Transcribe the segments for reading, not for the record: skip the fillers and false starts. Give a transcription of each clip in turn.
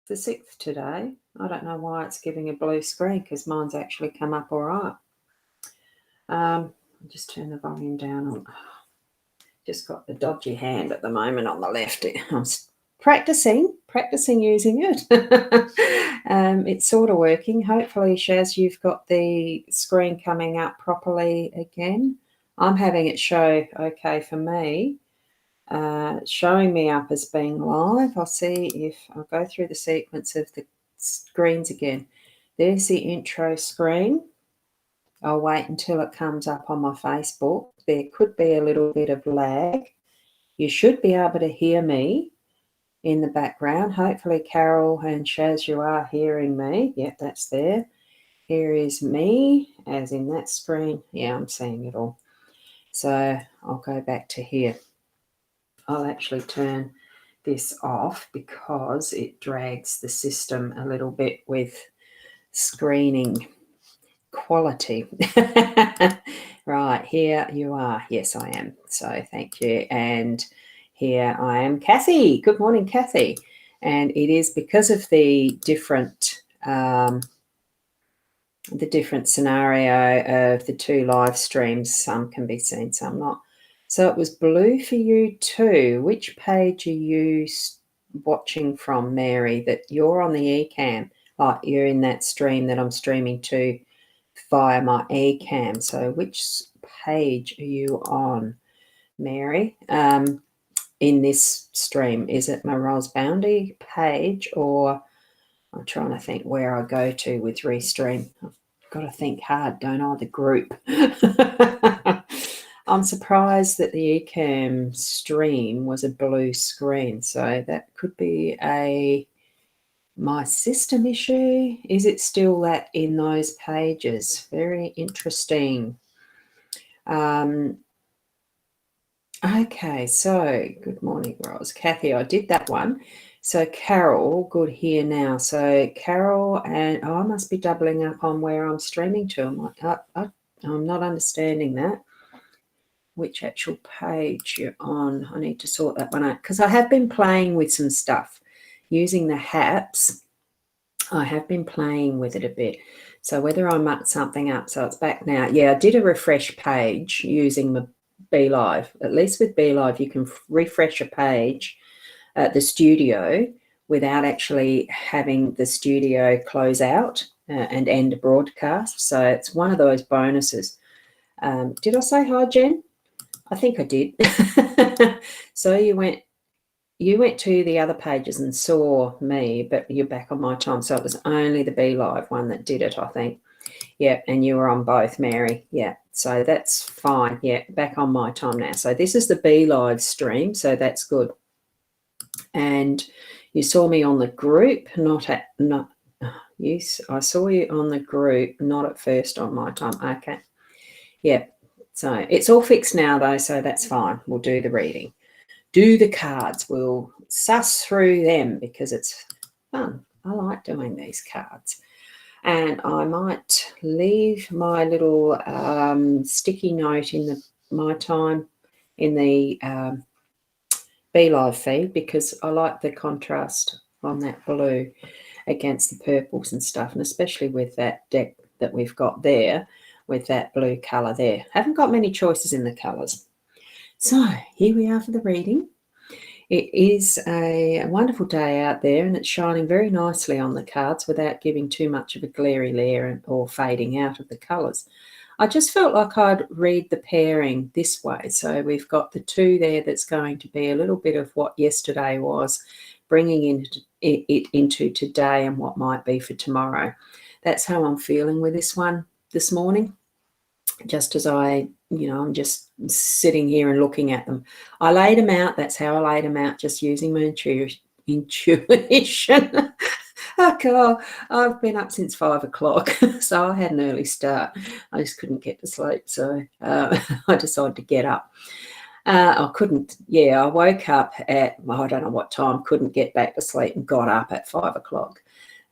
the 6th today. I don't know why it's giving a blue screen because mine's actually come up all right. I'll just turn the volume down. On. Just got the dodgy hand at the moment on the left. I'm practicing using it. It's sort of working. Hopefully, Shaz, you've got the screen coming up properly again. I'm having it show okay for me. Showing me up as being live. I'll see if I'll go through the sequence of the screens again. There's the intro screen. I'll wait until it comes up on my Facebook. There could be a little bit of lag. You should be able to hear me in the background. Hopefully, Carol and Shaz, you are hearing me. Yep, that's there. Here is me, as in that screen. Yeah, I'm seeing it all. So I'll go back to here. I'll actually turn this off because it drags the system a little bit with screening quality. Right, here you are. Yes, I am. So thank you. And here I am, Kathy. Good morning, Kathy. And it is because of the different scenario of the two live streams. Some can be seen, some not. So it was blue for you too. Which page are you watching from, Mary, that you're on the eCam? Like you're in that stream that I'm streaming to via my eCam. So which page are you on, Mary, in this stream? Is it my Boundy page, or I'm trying to think where I go to with Restream. I've got to think hard, don't I? The group. I'm surprised that the eCam stream was a blue screen. So that could be my system issue. Is it still that in those pages? Very interesting. Okay, so good morning, Rose. Kathy, I did that one. So Carol, good here now. So Carol, and I must be doubling up on where I'm streaming to. I'm not understanding that. Which actual page you're on? I need to sort that one out because I have been playing with some stuff using the HAPs. I have been playing with it a bit. So whether I mucked something up, so it's back now. Yeah, I did a refresh page using the BeLive. At least with BeLive, you can refresh a page at the studio without actually having the studio close out and end a broadcast. So it's one of those bonuses. Did I say hi, Jen? I think I did. So you went to the other pages and saw me, but you're back on my time. So it was only the BeLive one that did it, I think. Yeah, and you were on both, Mary. Yeah, so that's fine. Yeah, back on my time now. So this is the BeLive stream, so that's good. And you saw me on the group, yes, I saw you on the group, not at first on my time. Okay. Yeah, so it's all fixed now, though, so that's fine. We'll do the reading. Do the cards. We'll suss through them because it's fun. I like doing these cards. And I might leave my little sticky note in my time in the BeLive feed because I like the contrast on that blue against the purples and stuff, and especially with that deck that we've got there with that blue colour there. Haven't got many choices in the colours. So here we are for the reading. It is a wonderful day out there and it's shining very nicely on the cards without giving too much of a glary layer or fading out of the colours. I just felt like I'd read the pairing this way. So we've got the two there that's going to be a little bit of what yesterday was, bringing it into today and what might be for tomorrow. That's how I'm feeling with this one this morning. Just as I'm just sitting here and looking at them. I laid them out. That's how I laid them out, just using my intuition. Oh, God, I've been up since 5 o'clock, so I had an early start. I just couldn't get to sleep, so I decided to get up. I couldn't, I woke up at, I don't know what time, couldn't get back to sleep and got up at 5 o'clock.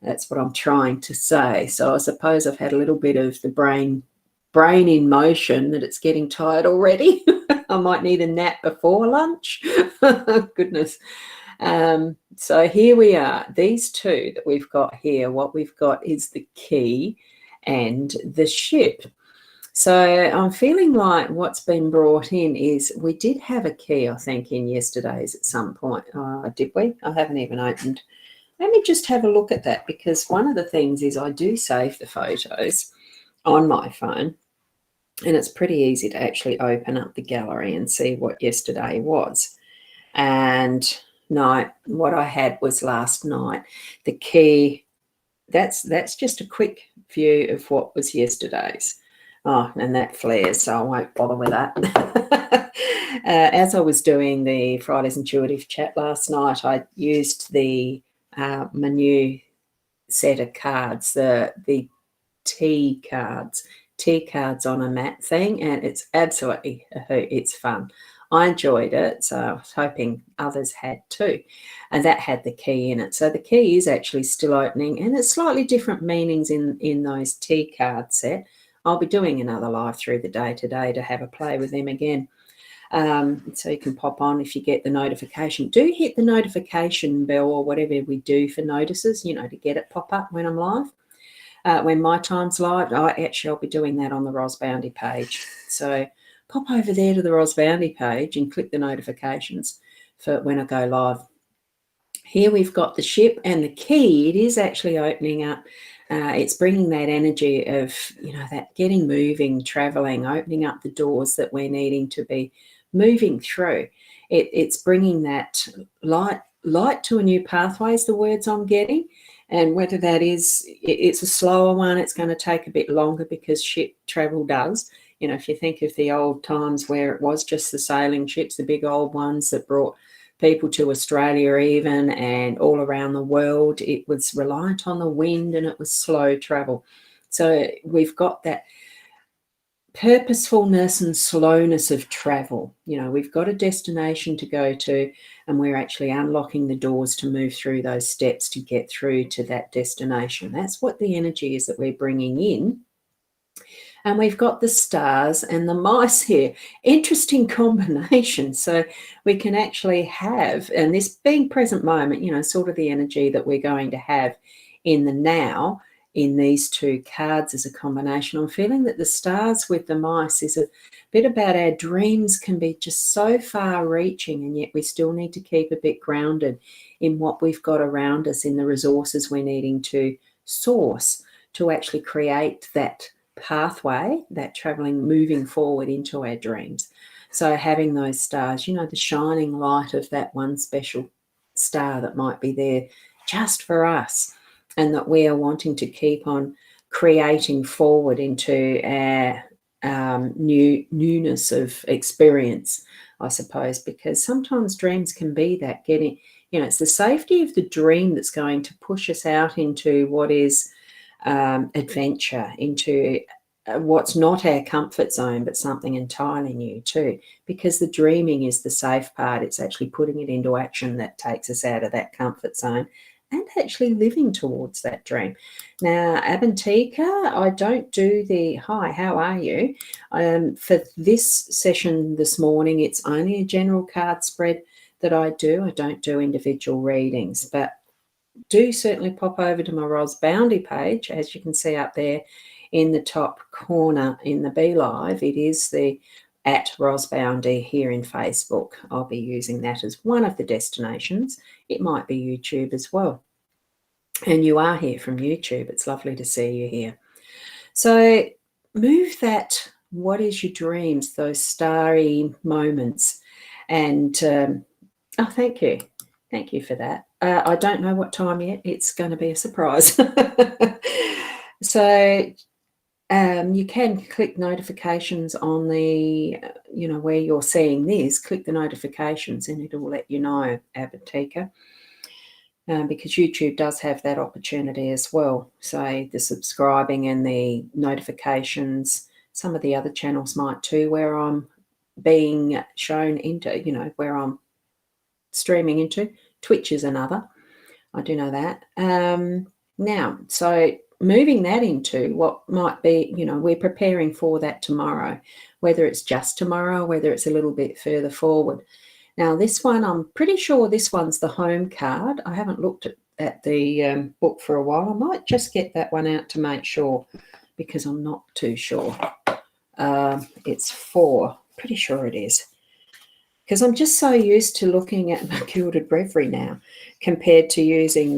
That's what I'm trying to say. So I suppose I've had a little bit of the brain in motion that it's getting tired already. I might need a nap before lunch. Goodness. So here we are. These two that we've got here, what we've got is the key and the ship. So I'm feeling like what's been brought in is we did have a key, I think, in yesterday's at some point. Did we? I haven't even opened. Let me just have a look at that, because one of the things is I do save the photos on my phone, and it's pretty easy to actually open up the gallery and see what yesterday was. And no, what I had was last night. The key, that's just a quick view of what was yesterday's. Oh, and that flares, so I won't bother with that. As I was doing the Friday's Intuitive Chat last night, I used my new set of cards, the tea cards on a mat thing, and it's absolutely a hoot. It's fun. I enjoyed it, so I was hoping others had too. And that had the key in it. So the key is actually still opening, and it's slightly different meanings in those tea card set. I'll be doing another live through the day today to have a play with them again. So you can pop on if you get the notification. Do hit the notification bell or whatever we do for notices, to get it pop up when I'm live. When my time's live, I'll be doing that on the Boundy page. So pop over there to the Boundy page and click the notifications for when I go live. Here we've got the ship and the key. It is actually opening up. It's bringing that energy of, that getting moving, traveling, opening up the doors that we're needing to be moving through. It's bringing that light to a new pathway is the words I'm getting. And whether that is, it's a slower one, it's going to take a bit longer because ship travel does. If you think of the old times where it was just the sailing ships, the big old ones that brought people to Australia even and all around the world, it was reliant on the wind and it was slow travel. So we've got that purposefulness and slowness of travel. We've got a destination to go to, and we're actually unlocking the doors to move through those steps to get through to that destination. That's what the energy is that we're bringing in. And we've got the stars and the mice here. Interesting combination. So we can actually have, and this being present moment, sort of the energy that we're going to have in the now in these two cards as a combination. I'm feeling that the stars with the mice is a bit about our dreams can be just so far reaching, and yet we still need to keep a bit grounded in what we've got around us, in the resources we're needing to source to actually create that pathway, that traveling, moving forward into our dreams. So having those stars, the shining light of that one special star that might be there just for us, and that we are wanting to keep on creating forward into our newness of experience, I suppose, because sometimes dreams can be that getting, it's the safety of the dream that's going to push us out into what is adventure, into what's not our comfort zone, but something entirely new too, because the dreaming is the safe part. It's actually putting it into action that takes us out of that comfort zone and actually living towards that dream. Now, Abantika, I don't do the, hi, how are you? For this session this morning, it's only a general card spread that I do. I don't do individual readings, but do certainly pop over to my Boundy page. As you can see up there in the top corner in the Be Live, it is the @Boundy here in Facebook. I'll be using that as one of the destinations. It might be YouTube as well. And you are here from YouTube. It's lovely to see you here. So move that, what is your dreams, those starry moments. And thank you. Thank you for that. I don't know what time yet. It's going to be a surprise. So you can click notifications on the, where you're seeing this, click the notifications and it'll let you know, Abatika, because YouTube does have that opportunity as well. So the subscribing and the notifications, some of the other channels might too, where I'm being shown into, where I'm streaming into. Twitch is another. I do know that. Now, so moving that into what might be, we're preparing for that tomorrow, whether it's just tomorrow, whether it's a little bit further forward. Now, this one, I'm pretty sure this one's the home card. I haven't looked at the book for a while. I might just get that one out to make sure, because I'm not too sure. It's 4. Pretty sure it is. Because I'm just so used to looking at my Gilded Breviary now compared to using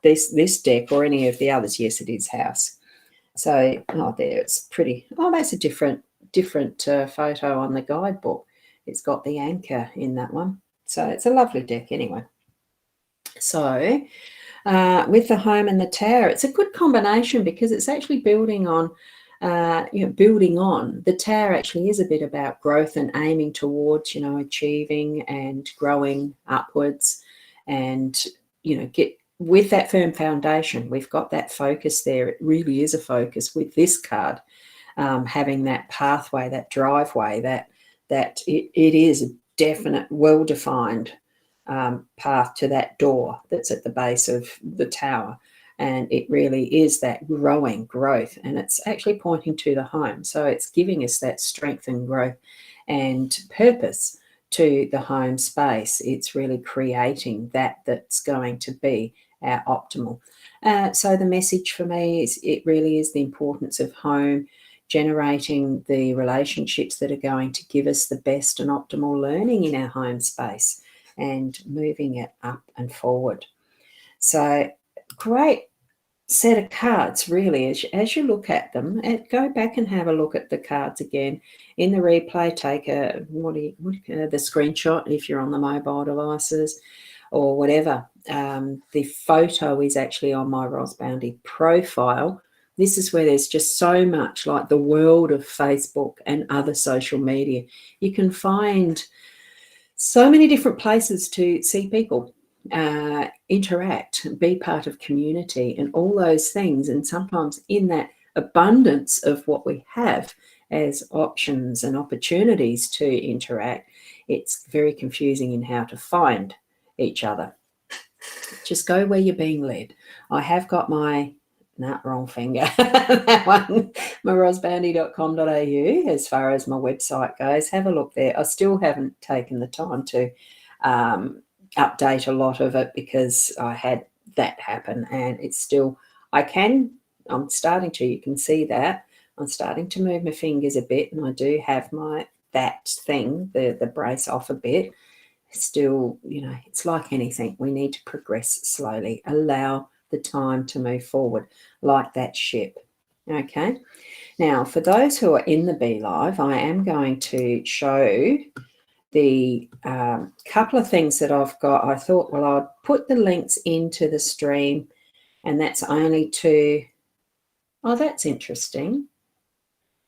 this deck or any of the others. Yes, it is House. So, there, it's pretty. Oh, that's a different photo on the guidebook. It's got the anchor in that one. So it's a lovely deck anyway. So with the home and the tower, it's a good combination because it's actually building on, building on. The tower actually is a bit about growth and aiming towards, achieving and growing upwards, and, get with that firm foundation. We've got that focus there. It really is a focus with this card, having that pathway, that driveway, that it is a definite, well-defined path to that door that's at the base of the tower. And it really is that growing growth, and it's actually pointing to the home. So it's giving us that strength and growth and purpose to the home space. It's really creating that's going to be our optimal. So the message for me is it really is the importance of home, generating the relationships that are going to give us the best and optimal learning in our home space and moving it up and forward. So great set of cards, really, as you look at them. And go back and have a look at the cards again in the replay. Take the screenshot if you're on the mobile devices or whatever. The photo is actually on my Ros Boundy profile. This is where there's just so much, like the world of Facebook and other social media. You can find so many different places to see people interact, be part of community and all those things. And sometimes in that abundance of what we have as options and opportunities to interact, it's very confusing in how to find each other. Just go where you're being led. I have got my wrong finger. That one, rosboundy.com.au, as far as my website goes. Have a look there. I still haven't taken the time to update a lot of it because I had that happen, and it's still, I'm starting to, you can see that, I'm starting to move my fingers a bit, and I do have that thing, the brace off a bit. Still, it's like anything. We need to progress slowly. Allow the time to move forward, like that ship. Okay. Now, for those who are in the Be Live, I am going to show the couple of things that I've got. I thought, well, I'll put the links into the stream, and that's only to, oh, that's interesting.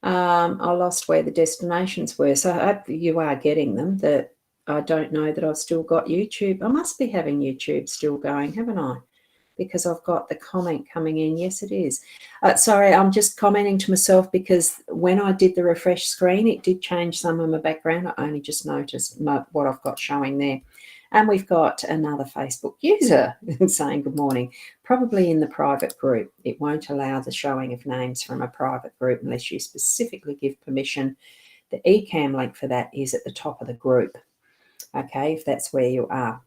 I lost where the destinations were, so I hope you are getting them. That I don't know that I've still got YouTube. I must be having YouTube still going, haven't I? Because I've got the comment coming in. Yes, it is. Sorry, I'm just commenting to myself because when I did the refresh screen, it did change some of my background. I only just noticed what I've got showing there. And we've got another Facebook user saying good morning, probably in the private group. It won't allow the showing of names from a private group unless you specifically give permission. The eCam link for that is at the top of the group, okay, if that's where you are.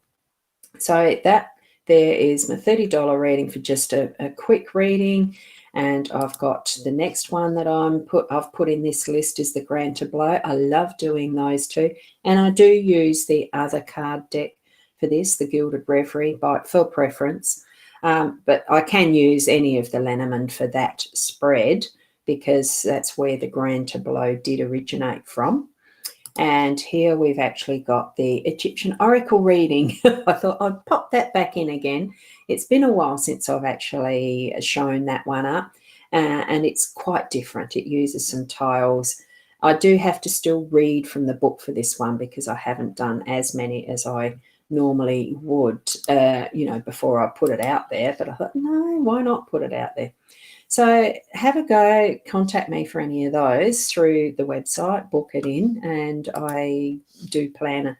So that there is my $30 reading for just a quick reading. And I've got the next one that I've put in this list is the Grand Tableau. I love doing those too. And I do use the other card deck for this, the Gilded Breviary, for preference. But I can use any of the Lenormand for that spread because that's where the Grand Tableau did originate from. And here we've actually got the Egyptian Oracle reading. I thought I'd pop that back in again. It's been a while since I've actually shown that one up, and it's quite different. It uses some tiles. I do have to still read from the book for this one because I haven't done as many as I normally would, before I put it out there. But I thought, no, why not put it out there? So have a go, contact me for any of those through the website, book it in, and I do plan,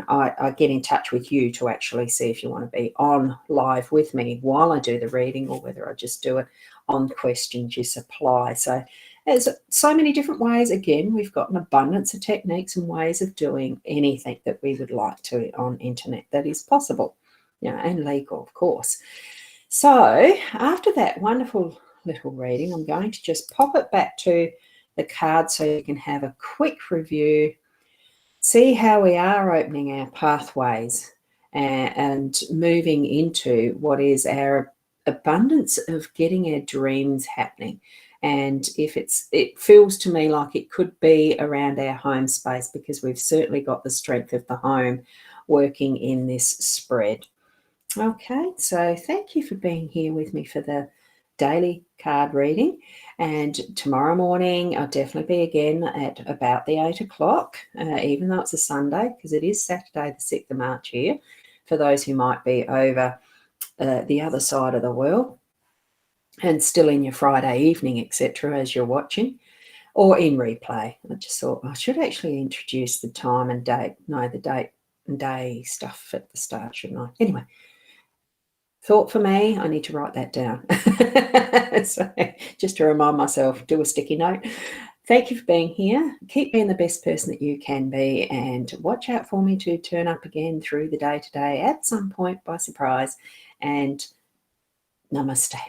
I get in touch with you to actually see if you want to be on live with me while I do the reading or whether I just do it on questions you supply. So There's so many different ways. Again, we've got an abundance of techniques and ways of doing anything that we would like to on internet that is possible, and legal, of course. So after that wonderful little reading, I'm going to just pop it back to the card so you can have a quick review, see how we are opening our pathways and moving into what is our abundance of getting our dreams happening. And if it feels to me like it could be around our home space, because we've certainly got the strength of the home working in this spread. Okay, so thank you for being here with me for the daily card reading. And tomorrow morning, I'll definitely be again at about the 8 o'clock, even though it's a Sunday, because it is Saturday, the 6th of March here, for those who might be over the other side of the world and still in your Friday evening, etc., as you're watching, or in replay. I just thought I should actually introduce the time and date. No, the date and day stuff at the start, shouldn't I? Anyway. Thought for me, I need to write that down. So just to remind myself, do a sticky note. Thank you for being here. Keep being the best person that you can be, and watch out for me to turn up again through the day today at some point by surprise. And namaste.